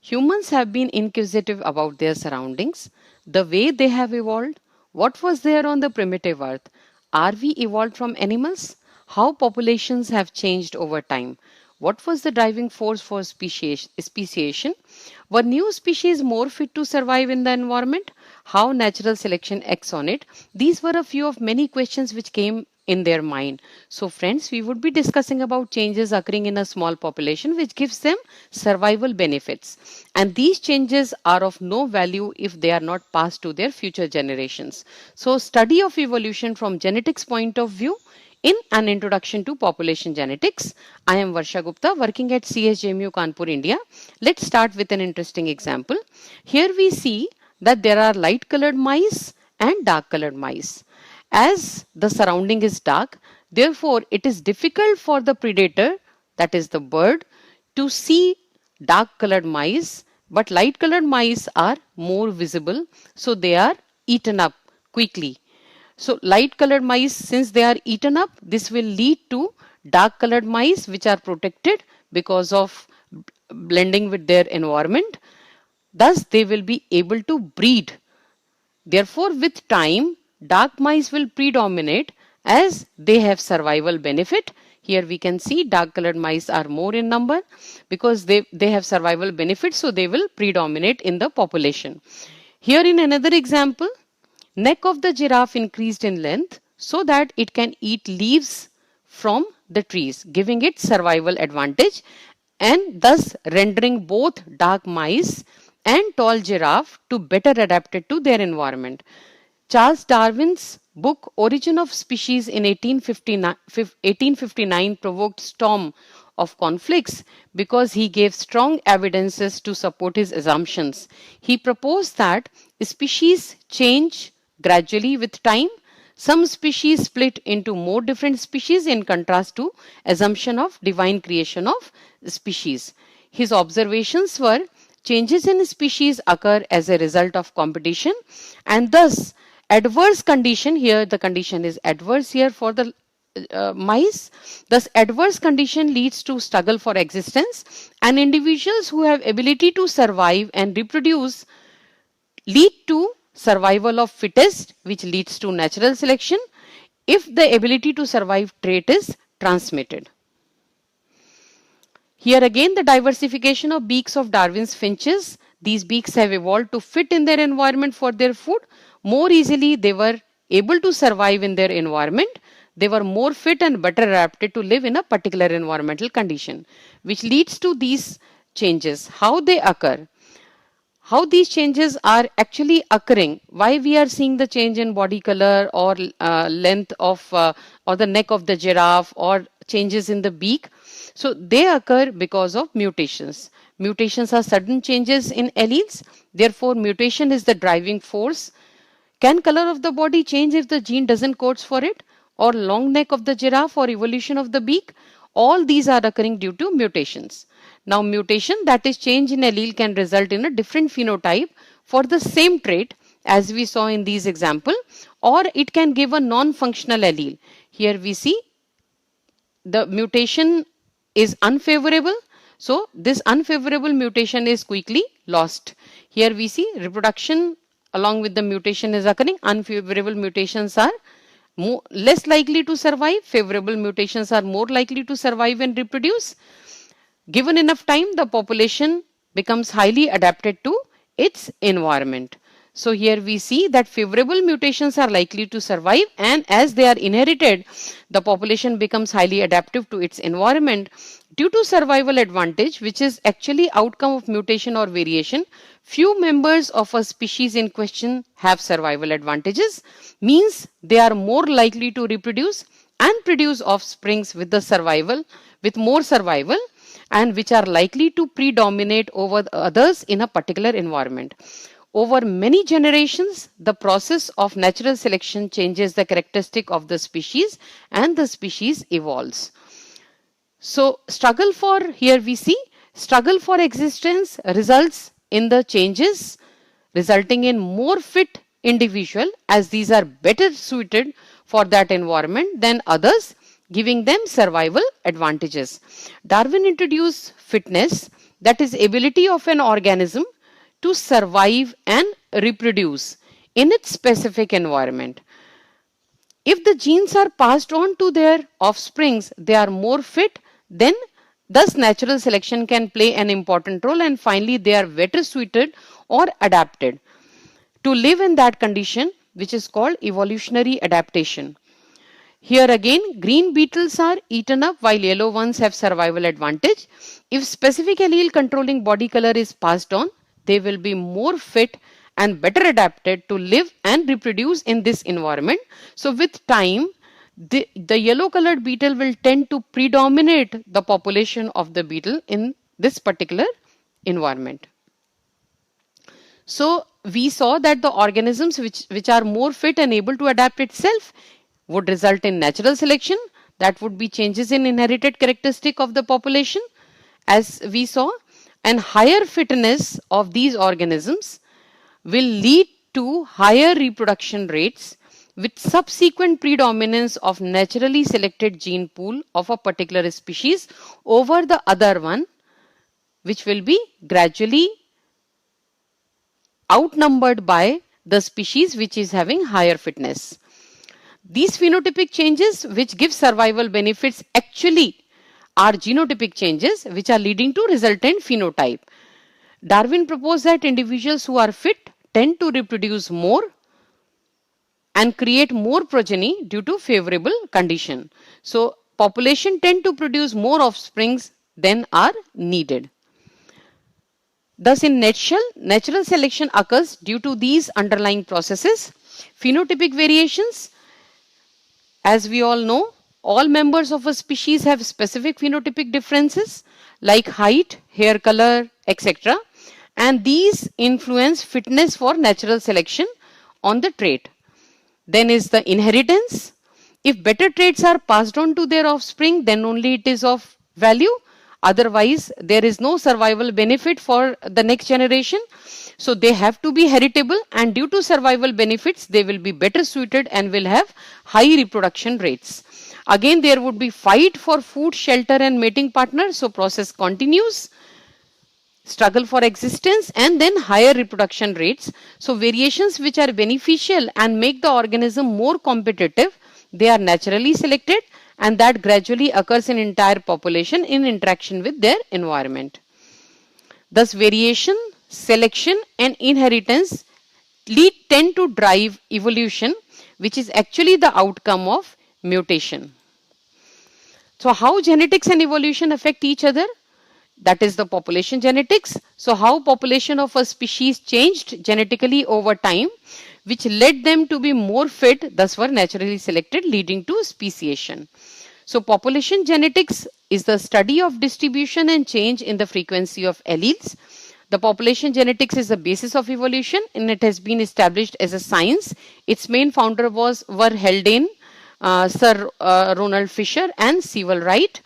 Humans have been inquisitive about their surroundings, the way they have evolved. What was there on the primitive earth? Are we evolved from animals? How populations have changed over time? What was the driving force for speciation? Were new species more fit to survive in the environment? How natural selection acts on it? These were a few of many questions which came in their mind. So friends, we would be discussing about changes occurring in a small population which gives them survival benefits. And these changes are of no value if they are not passed to their future generations. So study of evolution from genetics point of view in an introduction to population genetics. I am Varsha Gupta working at CSJMU Kanpur, India. Let's start with an interesting example. Here we see that there are light colored mice and dark colored mice. As the surrounding is dark, therefore it is difficult for the predator, that is the bird, to see dark colored mice, but light colored mice are more visible, so they are eaten up quickly. So light colored mice, since they are eaten up, this will lead to dark colored mice which are protected because of blending with their environment. Thus, they will be able to breed. Therefore, with time, dark mice will predominate as they have survival benefit. Here we can see dark colored mice are more in number because they have survival benefit, so they will predominate in the population. Here in another example, neck of the giraffe increased in length so that it can eat leaves from the trees, giving it survival advantage and thus rendering both dark mice and tall giraffe to better adapted to their environment. Charles Darwin's book Origin of Species in 1859 provoked storm of conflicts because he gave strong evidences to support his assumptions. He proposed that species change gradually with time. Some species split into more different species in contrast to assumption of divine creation of species. His observations were changes in species occur as a result of competition and thus adverse condition, here the condition is adverse here for the mice, thus adverse condition leads to struggle for existence and individuals who have ability to survive and reproduce lead to survival of fittest, which leads to natural selection if the ability to survive trait is transmitted. Here again the diversification of beaks of Darwin's finches. These beaks have evolved to fit in their environment for their food. More easily they were able to survive in their environment. They were more fit and better adapted to live in a particular environmental condition, which leads to these changes. How they occur? How these changes are actually occurring, why we are seeing the change in body color or length of or the neck of the giraffe or changes in the beak. So they occur because of mutations. Mutations are sudden changes in alleles. Therefore, mutation is the driving force. Can color of the body change if the gene doesn't code for it? Or long neck of the giraffe or evolution of the beak? All these are occurring due to mutations. Now mutation, that is change in allele, can result in a different phenotype for the same trait as we saw in these example, or it can give a non-functional allele. Here we see the mutation is unfavorable. So this unfavorable mutation is quickly lost. Here we see reproduction along with the mutation is occurring. Unfavorable mutations are less likely to survive. Favorable mutations are more likely to survive and reproduce. Given enough time, the population becomes highly adapted to its environment. So here we see that favorable mutations are likely to survive, and as they are inherited, the population becomes highly adaptive to its environment. Due to survival advantage, which is actually outcome of mutation or variation, few members of a species in question have survival advantages, means they are more likely to reproduce and produce offsprings with more survival, and which are likely to predominate over others in a particular environment. Over many generations, the process of natural selection changes the characteristic of the species and the species evolves. So here we see struggle for existence results in the changes resulting in more fit individual, as these are better suited for that environment than others, giving them survival advantages. Darwin introduced fitness that is ability of an organism to survive and reproduce in its specific environment. If the genes are passed on to their offsprings, they are more fit, then thus natural selection can play an important role, and finally they are better suited or adapted to live in that condition, which is called evolutionary adaptation. Here again, green beetles are eaten up while yellow ones have survival advantage. If specific allele controlling body color is passed on, they will be more fit and better adapted to live and reproduce in this environment. So with time, the yellow colored beetle will tend to predominate the population of the beetle in this particular environment. So we saw that the organisms which are more fit and able to adapt itself would result in natural selection. That would be changes in inherited characteristic of the population, as we saw, and higher fitness of these organisms will lead to higher reproduction rates with subsequent predominance of naturally selected gene pool of a particular species over the other one, which will be gradually outnumbered by the species which is having higher fitness. These phenotypic changes which give survival benefits actually are genotypic changes which are leading to resultant phenotype. Darwin proposed that individuals who are fit tend to reproduce more and create more progeny due to favorable condition. So population tend to produce more offsprings than are needed. Thus, in nutshell, natural selection occurs due to these underlying processes. Phenotypic variations, as we all know, all members of a species have specific phenotypic differences like height, hair color, etc. And these influence fitness for natural selection on the trait. Then is the inheritance. If better traits are passed on to their offspring, then only it is of value. Otherwise, there is no survival benefit for the next generation. So they have to be heritable, and due to survival benefits, they will be better suited and will have high reproduction rates. Again, there would be fight for food, shelter and mating partner. So process continues, struggle for existence, and then higher reproduction rates. So variations which are beneficial and make the organism more competitive, they are naturally selected, and that gradually occurs in entire population in interaction with their environment. Thus variation, selection and inheritance tend to drive evolution, which is actually the outcome of mutation. So how genetics and evolution affect each other? That is the population genetics. So how population of a species changed genetically over time, which led them to be more fit, thus were naturally selected, leading to speciation. So population genetics is the study of distribution and change in the frequency of alleles. The population genetics is the basis of evolution, and it has been established as a science. Its main founder were Haldane, Sir Ronald Fisher and Sewall Wright.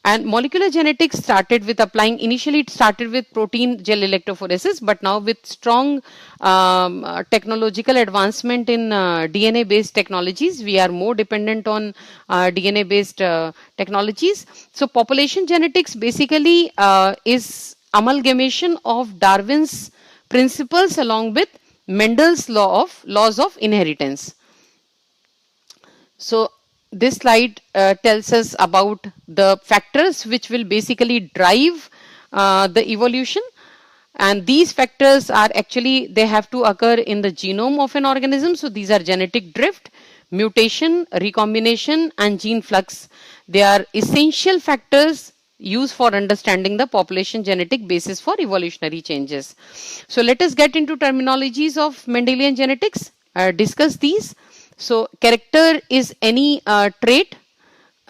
And molecular genetics initially it started with protein gel electrophoresis, but now with strong technological advancement in DNA based technologies, we are more dependent on DNA based technologies. So population genetics basically is amalgamation of Darwin's principles along with Mendel's laws of inheritance. So this slide tells us about the factors which will basically drive the evolution, and these factors are actually, they have to occur in the genome of an organism. So these are genetic drift, mutation, recombination and gene flux. They are essential factors used for understanding the population genetic basis for evolutionary changes. So let us get into terminologies of Mendelian genetics, discuss these. So character is any trait,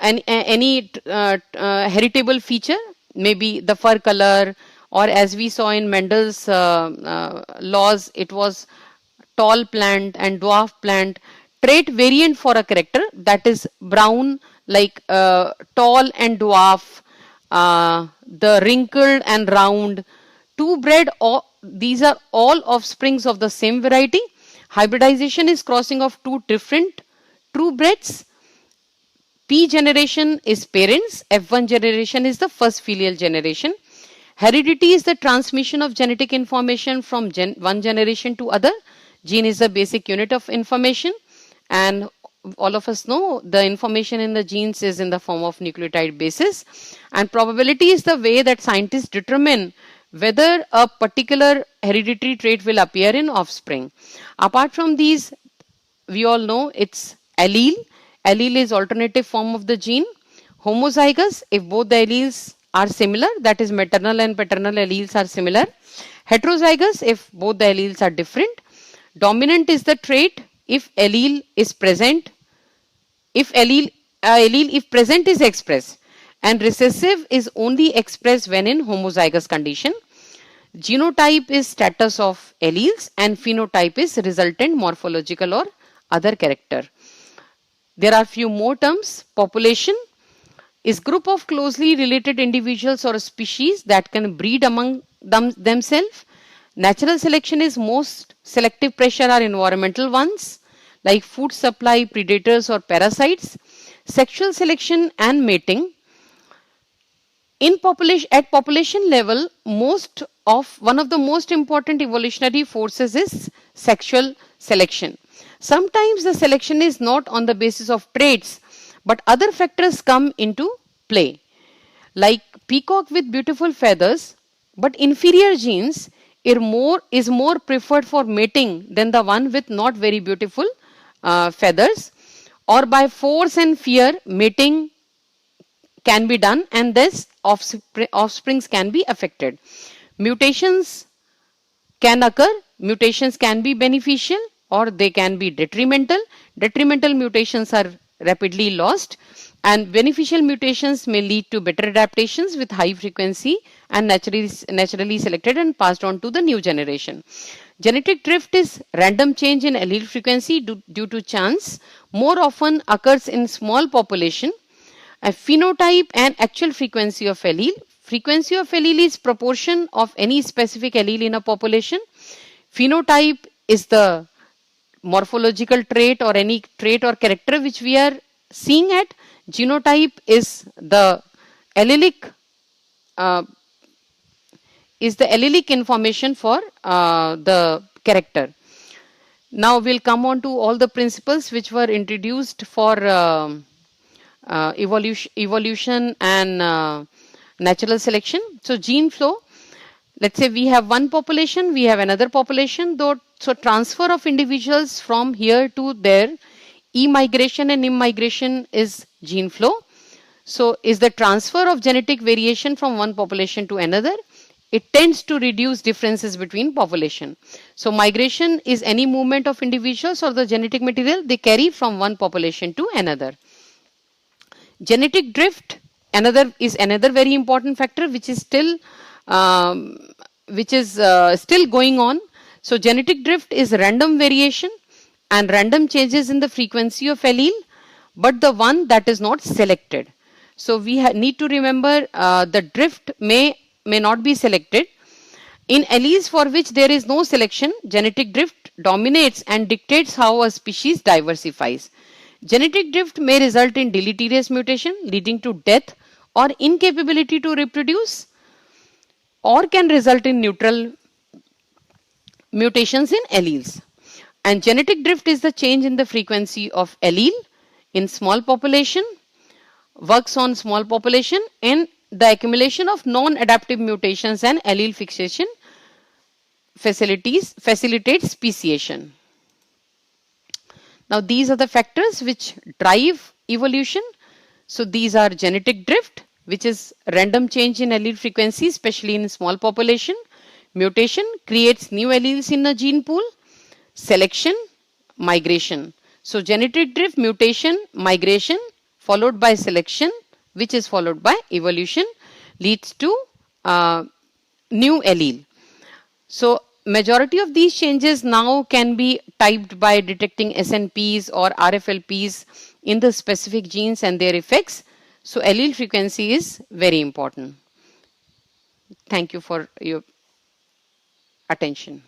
any heritable feature, maybe the fur color, or as we saw in Mendel's laws, it was tall plant and dwarf plant. Trait variant for a character, that is brown, like tall and dwarf, the wrinkled and round, two bred, these are all offsprings of the same variety. Hybridization is crossing of two different true breds. P generation is parents, F1 generation is the first filial generation. Heredity is the transmission of genetic information from one generation to other. Gene is the basic unit of information, and all of us know the information in the genes is in the form of nucleotide bases. And probability is the way that scientists determine whether a particular hereditary trait will appear in offspring. Apart from these, we all know it's allele. Allele is alternative form of the gene. Homozygous, if both the alleles are similar, that is maternal and paternal alleles are similar. Heterozygous, if both the alleles are different. Dominant is the trait if allele is present, if allele if present is expressed, and recessive is only expressed when in homozygous condition. Genotype is status of alleles and phenotype is resultant morphological or other character. There are few more terms. Population is group of closely related individuals or species that can breed among themselves. Natural selection is most selective pressure are environmental ones like food supply, predators or parasites. Sexual selection and mating. In population, at population level, one of the most important evolutionary forces is sexual selection. Sometimes the selection is not on the basis of traits, but other factors come into play. Like peacock with beautiful feathers, but inferior genes is more preferred for mating than the one with not very beautiful feathers. Or by force and fear, mating can be done and thus offsprings can be affected. Mutations can occur. Mutations can be beneficial or they can be detrimental. Detrimental mutations are rapidly lost, and beneficial mutations may lead to better adaptations with high frequency and naturally selected and passed on to the new generation. Genetic drift is random change in allele frequency due to chance, more often occurs in small population. A phenotype and actual frequency of allele. Frequency of allele is proportion of any specific allele in a population. Phenotype is the morphological trait or any trait or character which we are seeing at. Genotype is the allelic information for the character. Now we'll come on to all the principles which were introduced for evolution and natural selection. So gene flow, let's say we have one population, we have another population, so transfer of individuals from here to there, emigration and immigration is gene flow. So is the transfer of genetic variation from one population to another. It tends to reduce differences between population. So migration is any movement of individuals or the genetic material they carry from one population to another. Genetic drift is another very important factor which is still going on. So genetic drift is random variation and random changes in the frequency of allele, but the one that is not selected. So we need to remember the drift may not be selected. In alleles for which there is no selection, genetic drift dominates and dictates how a species diversifies. Genetic drift may result in deleterious mutation leading to death or incapability to reproduce, or can result in neutral mutations in alleles. And genetic drift is the change in the frequency of allele in small population, works on small population, and the accumulation of non-adaptive mutations and allele fixation facilitates speciation. Now these are the factors which drive evolution. So these are genetic drift, which is random change in allele frequency, especially in small population. Mutation creates new alleles in a gene pool. Selection, migration. So genetic drift, mutation, migration, followed by selection, which is followed by evolution, leads to new allele. So majority of these changes now can be typed by detecting SNPs or RFLPs in the specific genes and their effects. So allele frequency is very important. Thank you for your attention.